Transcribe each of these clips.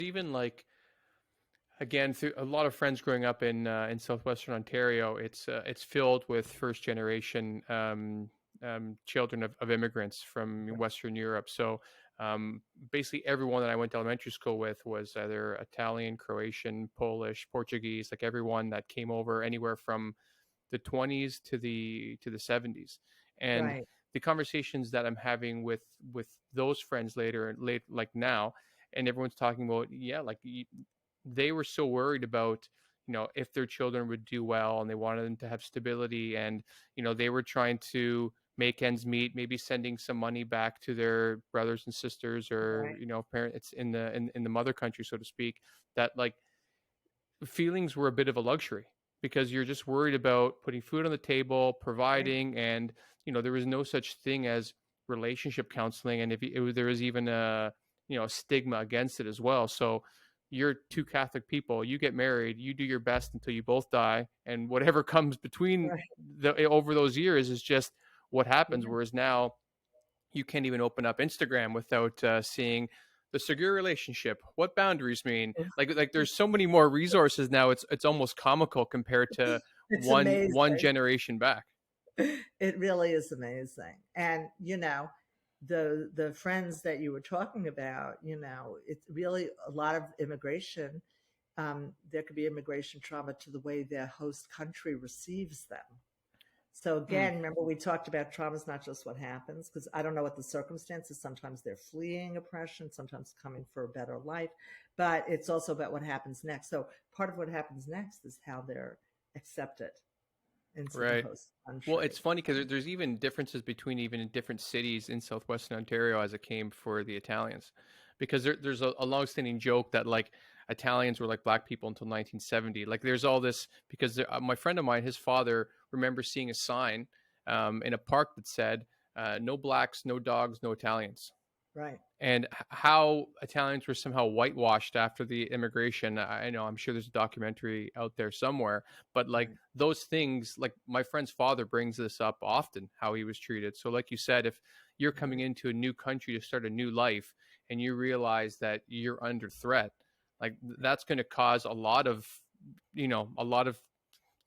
Even like, again, through a lot of friends growing up in southwestern Ontario, it's filled with first generation children of immigrants from Western Europe. So basically, everyone that I went to elementary school with was either Italian, Croatian, Polish, Portuguese, like everyone that came over anywhere from the 20s to the 70s. And Right. the conversations that I'm having with those friends late like now, and everyone's talking about, yeah, like they were so worried about, if their children would do well, and they wanted them to have stability, and they were trying to make ends meet, maybe sending some money back to their brothers and sisters, or Right. parents in the mother country, so to speak, that like feelings were a bit of a luxury, because you're just worried about putting food on the table, Right. providing, and there was no such thing as relationship counseling, and there was even a stigma against it as well. So you're two Catholic people, you get married, you do your best until you both die, and whatever comes between Right. over those years is just what happens. Yeah. Whereas now you can't even open up Instagram without seeing the secure relationship, what boundaries mean. Like there's so many more resources now. It's almost comical compared to It's one amazing. generation back. It really is amazing. And the friends that you were talking about, it's really a lot of immigration. There could be immigration trauma to the way their host country receives them. So Hmm. again, remember we talked about trauma is not just what happens, because I don't know what the circumstances. Sometimes they're fleeing oppression, sometimes coming for a better life, but it's also about what happens next. So part of what happens next is how they're accepted into the Right. host Well, it's country. funny because there's even differences between even in different cities in southwestern Ontario as it came for the Italians, because there's a long-standing joke that like Italians were like black people until 1970. Like there's all this because my friend of mine, his father remembers seeing a sign in a park that said, "No blacks, no dogs, no Italians." Right. And how Italians were somehow whitewashed after the immigration. I know, I'm sure there's a documentary out there somewhere, but like Right. those things, like my friend's father brings this up often, how he was treated. So, like you said, if you're coming Right. into a new country to start a new life and you realize that you're under threat, like that's going to cause a lot of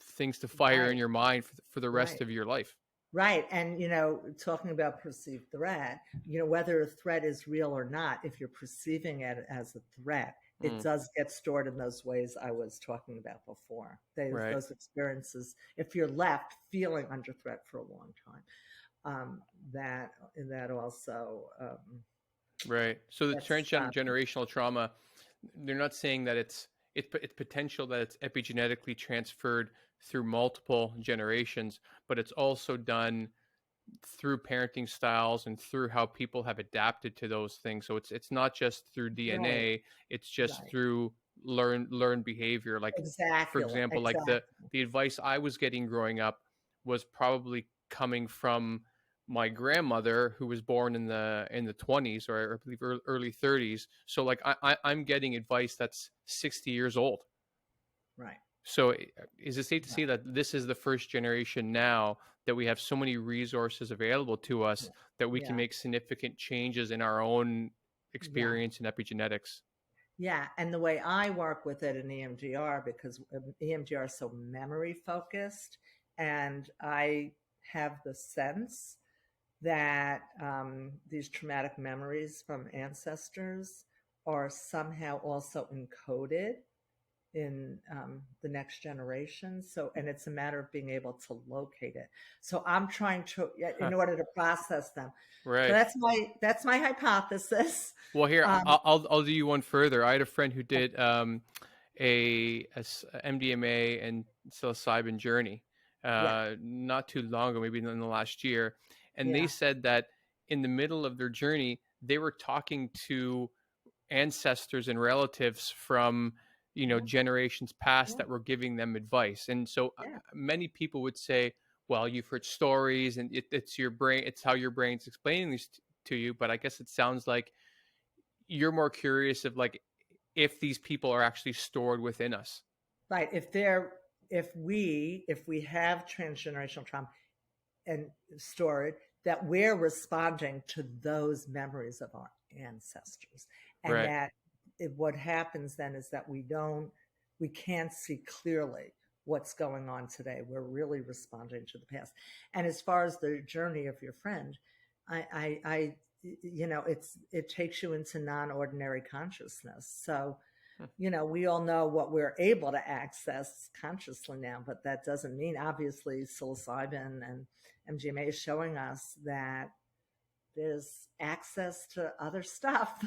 things to fire in Right. your mind for the rest Right. of your life. Right. And, talking about perceived threat, whether a threat is real or not, if you're perceiving it as a threat, it Mm, does get stored in those ways I was talking about before. right. Those experiences, if you're left feeling under threat for a long time, that also Right. So the gets transgenerational trauma, they're not saying that it's potential that it's epigenetically transferred through multiple generations, but it's also done through parenting styles and through how people have adapted to those things. So it's not just through right, DNA, it's just right. through learned behavior. Like for Exactly. example, like Exactly. the advice I was getting growing up was probably coming from my grandmother, who was born in the 20s, or I believe early 30s. So like I'm getting advice that's 60 years old. Right. So is it safe to say Right. that this is the first generation now that we have so many resources available to us Yeah. that we can Yeah. make significant changes in our own Yeah. experience in epigenetics? Yeah, and the way I work with it in EMDR, because EMDR is so memory focused, and I have the sense that these traumatic memories from ancestors are somehow also encoded in the next generation. So, and it's a matter of being able to locate it. So I'm trying to, Huh. in order to process them. So Right. that's my hypothesis. Well, here Um, I'll do you one further. I had a friend who did MDMA and psilocybin journey yeah, not too long ago, maybe in the last year, and they yeah, said that in the middle of their journey, they were talking to ancestors and relatives from yeah, generations past yeah, that were giving them advice. And so yeah. many people would say, well, you've heard stories, and it's your brain, it's how your brain's explaining these to you. But I guess it sounds like you're more curious of like if these people are actually stored within us. Right. If we have transgenerational trauma and stored, that we're responding to those memories of our ancestors, and Right. that what happens then is that we can't see clearly what's going on today. We're really responding to the past. And as far as the journey of your friend, I it takes you into non-ordinary consciousness. So, we all know what we're able to access consciously now, but that doesn't mean, obviously, psilocybin and MDMA is showing us that there's access to other stuff